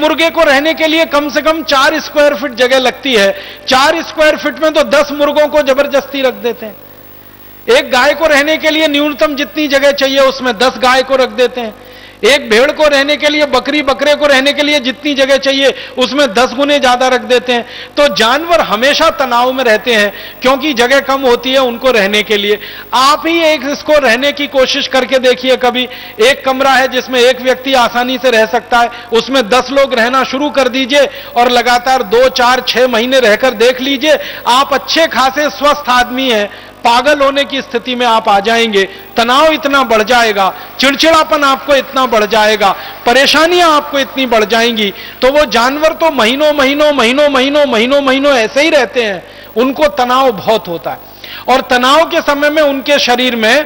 मुर्गे को रहने के लिए कम से कम 4 स्क्वायर फीट जगह लगती है। 4 स्क्वायर फीट में तो 10 मुर्गों को जबरदस्ती रख देते हैं। एक गाय को रहने के लिए न्यूनतम जितनी जगह चाहिए उसमें 10 गाय को रख देते हैं। एक भेड़ को रहने के लिए, बकरी बकरे को रहने के लिए जितनी जगह चाहिए उसमें 10 गुने ज्यादा रख देते हैं। तो जानवर हमेशा तनाव में रहते हैं क्योंकि जगह कम होती है उनको रहने के लिए। आप ही एक इसको रहने की कोशिश करके देखिए कभी। एक कमरा है जिसमें एक व्यक्ति आसानी से रह सकता है, उसमें 10 लोग रहना शुरू कर दीजिए और लगातार 2, 4, 6 महीने रहकर देख लीजिए, आप अच्छे खासे स्वस्थ आदमी हैं, पागल होने की स्थिति में आप आ जाएंगे। तनाव इतना बढ़ जाएगा, चिड़चिड़ापन आपको इतना बढ़ जाएगा, परेशानियां आपको इतनी बढ़ जाएंगी। तो वो जानवर तो महीनों ऐसे ही रहते हैं, उनको तनाव बहुत होता है। और तनाव के समय में उनके शरीर में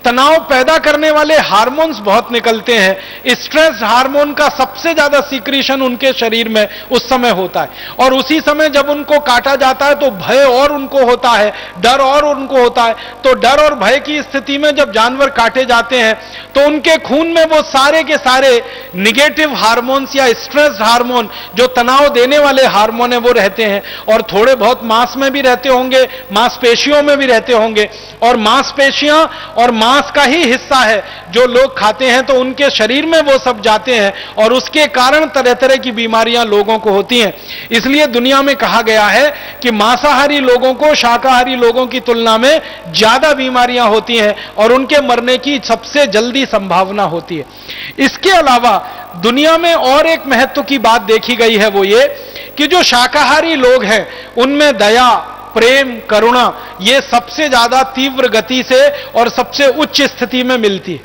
तनाव पैदा करने वाले हार्मोन्स बहुत निकलते हैं। स्ट्रेस हार्मोन का सबसे ज्यादा सीक्रेशन उनके शरीर में उस समय होता है। और उसी समय जब उनको काटा जाता है तो भय और उनको होता है, डर और उनको होता है। तो डर और भय की स्थिति में जब जानवर काटे जाते हैं तो उनके खून में वो सारे के सारे निगेटिव हार्मोन्स या स्ट्रेस हार्मोन, जो तनाव देने वाले हार्मोन है, वो रहते हैं। और थोड़े बहुत मांस में भी रहते होंगे, मांसपेशियों में भी रहते होंगे। और मांसपेशियां और मांस का ही हिस्सा है जो लोग खाते हैं, तो उनके शरीर में वो सब जाते हैं और उसके कारण तरह तरह की बीमारियां लोगों को होती हैं। इसलिए दुनिया में कहा गया है कि मांसाहारी लोगों को शाकाहारी लोगों की तुलना में ज्यादा बीमारियां होती हैं और उनके मरने की सबसे जल्दी संभावना होती है। इसके अलावा दुनिया में और एक महत्व की बात देखी गई है, वो ये कि जो शाकाहारी लोग हैं उनमें दया, प्रेम, करुणा, ये सबसे ज्यादा तीव्र गति से और सबसे उच्च स्थिति में मिलती है।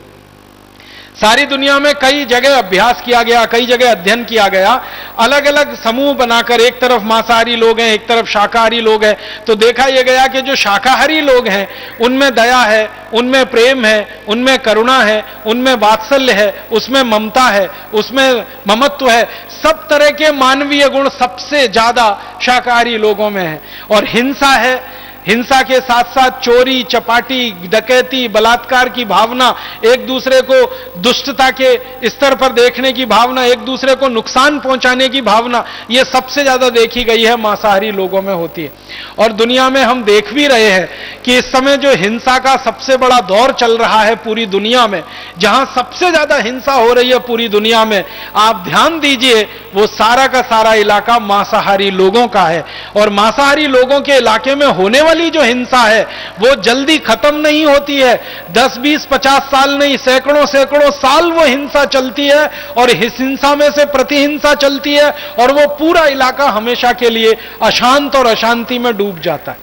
सारी दुनिया में कई जगह अभ्यास किया गया, कई जगह अध्ययन किया गया, अलग अलग समूह बनाकर, एक तरफ मांसाहारी लोग हैं, एक तरफ शाकाहारी लोग हैं। तो देखा यह गया कि जो शाकाहारी लोग हैं उनमें दया है, उनमें प्रेम है, उनमें करुणा है, उनमें वात्सल्य है, उसमें ममता है, उसमें ममत्व है। सब तरह के मानवीय गुण सबसे ज्यादा शाकाहारी लोगों में है। और हिंसा है, हिंसा के साथ साथ चोरी, चपाटी, डकैती, बलात्कार की भावना, एक दूसरे को दुष्टता के स्तर पर देखने की भावना, एक दूसरे को नुकसान पहुंचाने की भावना, यह सबसे ज्यादा देखी गई है मांसाहारी लोगों में होती है। और दुनिया में हम देख भी रहे हैं कि इस समय जो हिंसा का सबसे बड़ा दौर चल रहा है पूरी दुनिया में, जहां सबसे ज्यादा हिंसा हो रही है पूरी दुनिया में, आप ध्यान दीजिए, वो सारा का सारा इलाका मांसाहारी लोगों का है। और मांसाहारी लोगों के इलाके में होने वाली जो हिंसा है वो जल्दी खत्म नहीं होती है। 10, 20, 50 साल नहीं, सैकड़ों सैकड़ों साल वो हिंसा चलती है और इस हिंसा में से प्रतिहिंसा चलती है और वो पूरा इलाका हमेशा के लिए अशांत और अशांति में डूब जाता है।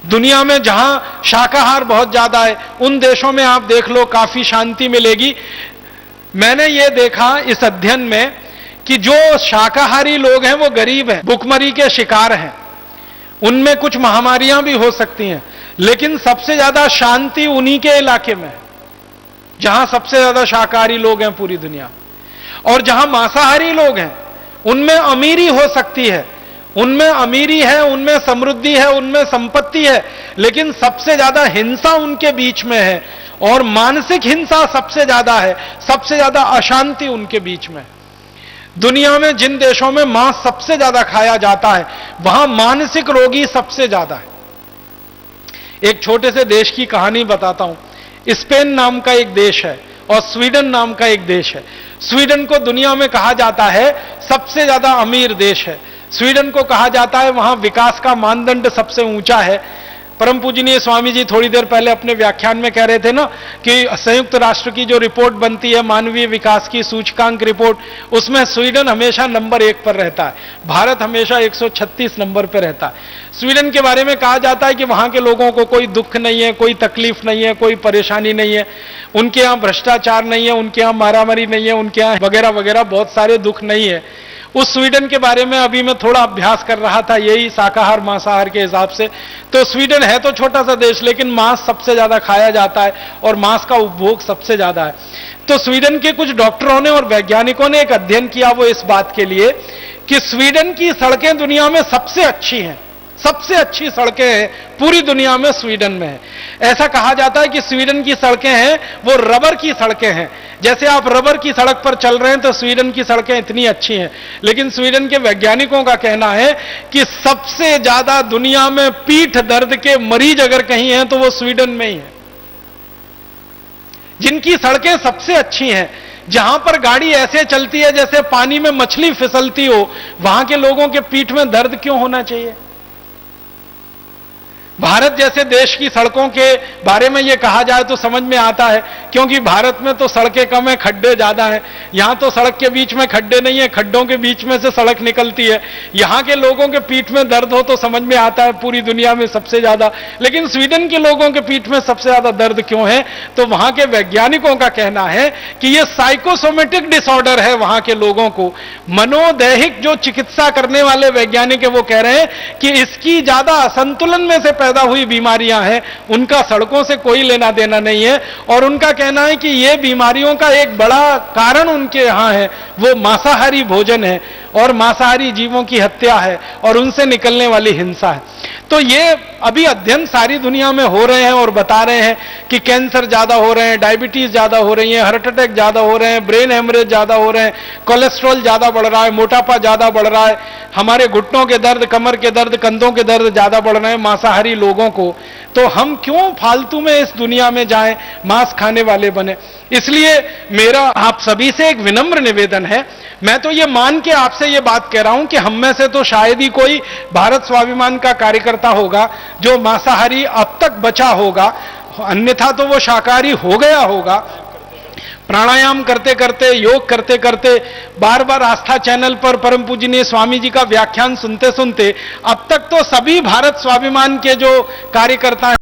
दुनिया में जहां शाकाहार बहुत ज्यादा है उन देशों में आप देख लो काफी शांति मिलेगी। मैंने ये देखा इस अध्ययन में कि जो शाकाहारी लोग हैं वो गरीब हैं, भुखमरी के शिकार हैं, उनमें कुछ महामारियां भी हो सकती हैं, लेकिन सबसे ज्यादा शांति उन्हीं के इलाके में है जहां सबसे ज्यादा शाकाहारी लोग हैं पूरी दुनिया। और जहां मांसाहारी लोग हैं उनमें अमीरी हो सकती है, उनमें अमीरी है, उनमें समृद्धि है, उनमें संपत्ति है, लेकिन सबसे ज्यादा हिंसा उनके बीच में है और मानसिक हिंसा सबसे ज्यादा है, सबसे ज्यादा अशांति उनके बीच में है। दुनिया में जिन देशों में मांस सबसे ज्यादा खाया जाता है वहां मानसिक रोगी सबसे ज्यादा है। एक छोटे से देश की कहानी बताता हूं। स्पेन नाम का एक देश है और स्वीडन नाम का एक देश है। स्वीडन को दुनिया में कहा जाता है सबसे ज्यादा अमीर देश है। स्वीडन को कहा जाता है वहां विकास का मानदंड सबसे ऊंचा है। परम पूजनीय स्वामी जी थोड़ी देर पहले अपने व्याख्यान में कह रहे थे ना कि संयुक्त राष्ट्र की जो रिपोर्ट बनती है मानवीय विकास की सूचकांक रिपोर्ट, उसमें स्वीडन हमेशा नंबर 1 पर रहता है, भारत हमेशा 136 नंबर पर रहता है। स्वीडन के बारे में कहा जाता है कि वहां के लोगों को कोई दुख नहीं है, कोई तकलीफ नहीं है, कोई परेशानी नहीं है, उनके यहां भ्रष्टाचार नहीं है, उनके यहां मारामारी नहीं है, उनके यहां वगैरह वगैरह बहुत सारे दुख नहीं है। उस स्वीडन के बारे में अभी मैं थोड़ा अभ्यास कर रहा था, यही शाकाहार मांसाहार के हिसाब से। तो स्वीडन है तो छोटा सा देश, लेकिन मांस सबसे ज्यादा खाया जाता है और मांस का उपभोग सबसे ज्यादा है। तो स्वीडन के कुछ डॉक्टरों ने और वैज्ञानिकों ने एक अध्ययन किया वो इस बात के लिए कि स्वीडन की सड़कें दुनिया में सबसे अच्छी हैं, सबसे अच्छी सड़कें हैं पूरी दुनिया में स्वीडन में है। ऐसा कहा जाता है कि स्वीडन की सड़कें हैं वो रबर की सड़कें हैं। जैसे आप रबर की सड़क पर चल रहे हैं तो स्वीडन की सड़कें इतनी अच्छी हैं, लेकिन स्वीडन के वैज्ञानिकों का कहना है कि सबसे ज्यादा दुनिया में पीठ दर्द के मरीज अगर कहीं हैं तो वो स्वीडन में ही है। जिनकी सड़कें सबसे अच्छी हैं, जहां पर गाड़ी ऐसे चलती है जैसे पानी में मछली फिसलती हो, वहां के लोगों के पीठ में दर्द क्यों होना चाहिए? भारत जैसे देश की सड़कों के बारे में यह कहा जाए तो समझ में आता है, क्योंकि भारत में तो सड़कें कम है, खड्डे ज्यादा हैं। यहां तो सड़क के बीच में खड्डे नहीं है, खड्डों के बीच में से सड़क निकलती है। यहां के लोगों के पीठ में दर्द हो तो समझ में आता है पूरी दुनिया में सबसे ज्यादा, लेकिन स्वीडन के लोगों के पीठ में सबसे ज्यादा दर्द क्यों है? तो वहां के वैज्ञानिकों का कहना है कि यह साइकोसोमेटिक डिसऑर्डर है। वहां के लोगों को मनोदैहिक जो चिकित्सा करने वाले वैज्ञानिक है वो कह रहे हैं कि इसकी ज्यादा असंतुलन में से पैदा हुई बीमारियां हैं, उनका सड़कों से कोई लेना देना नहीं है। और उनका कहना है कि ये बीमारियों का एक बड़ा कारण उनके यहां है वो मांसाहारी भोजन है और मांसाहारी जीवों की हत्या है और उनसे निकलने वाली हिंसा है। तो ये अभी अध्ययन सारी दुनिया में हो रहे हैं और बता रहे हैं कि कैंसर ज्यादा हो रहे हैं, डायबिटीज ज्यादा हो रही है, हार्ट अटैक ज्यादा हो रहे हैं, ब्रेन हेमरेज ज्यादा हो रहे हैं, कोलेस्ट्रॉल ज्यादा बढ़ रहा है, मोटापा ज्यादा बढ़ रहा है, हमारे घुटनों के दर्द, कमर के दर्द, कंधों के दर्द ज्यादा बढ़ रहे हैं मांसाहारी लोगों को। तो हम क्यों फालतू में इस दुनिया में जाएं, मांस खाने वाले बने? इसलिए मेरा आप सभी से एक विनम्र निवेदन है, मैं तो ये मान के आपसे ये बात कह रहा हूं कि हम में से तो शायद ही कोई भारत स्वाभिमान का कार्यकर्ता होगा जो मांसाहारी अब तक बचा होगा, अन्यथा तो वो शाकाहारी हो गया होगा। प्राणायाम करते करते, योग करते करते, बार बार आस्था चैनल पर परम पूजनीय स्वामी जी का व्याख्यान सुनते सुनते अब तक तो सभी भारत स्वाभिमान के जो कार्यकर्ता